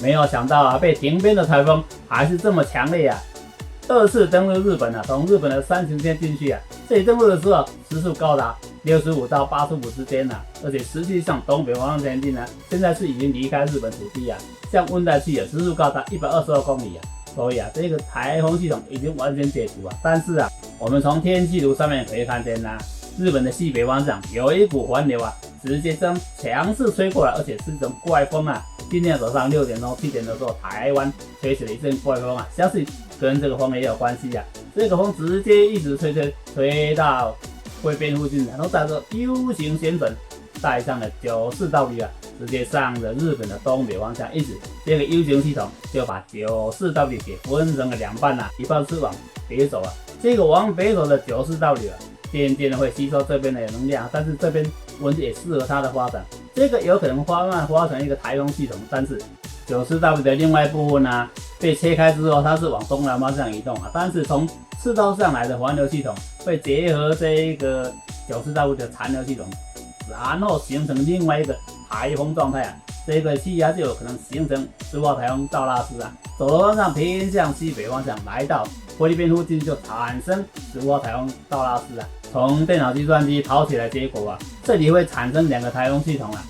没有想到啊，被停编的台风还是这么强烈啊！二次登陆日本啊，从日本的山形县进去啊，这里登陆的时候时速高达65到85之间啊，而且持续向东北方向前进啊，现在是已经离开日本土地啊，向温带去啊，时速高达122公里啊，所以啊，这个台风系统已经完全解除啊。但是啊，我们从天气图上面可以看见啊，日本的西北方向有一股环流啊，直接将强势吹过来，而且是一种怪风啊。今天早上6点钟、7点的时候，台湾吹起了一阵怪风啊，相信跟这个风也有关系啊。这个风直接一直吹到龟边附近，然后带着 U 型旋转，带上了94W啊，直接上了日本的东北方向，因此这个 U 型系统就把94W 给分成了两半啊，一半是往北走啊，这个往北走的94W啊，渐渐的会吸收这边的能量，但是这边温度也适合它的发展，这个有可能慢慢发成一个台风系统，但是94W 的另外一部分呢，被切开之后，它是往东南方向移动啊，但是从赤道上来的环流系统会结合这一个94W 的残留系统，然后形成另外一个台风状态啊，这个气压就有可能形成10号台风道拉斯啊，走的方向偏向西北方向，来到菲律宾附近就产生10号台风道拉斯啊，从电脑计算机跑起来，结果啊，这里会产生两个台风系统啊。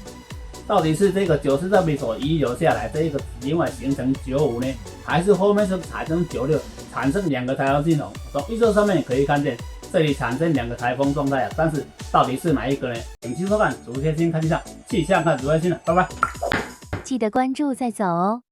到底是这个94W所遗留下来这一个另外形成95呢，还是后面是产生96，产生两个台风系统？从预测上面可以看见，这里产生两个台风状态啊，但是到底是哪一个呢？请继续收看主贴心看气象，气象看主贴心了，拜拜。记得关注再走哦。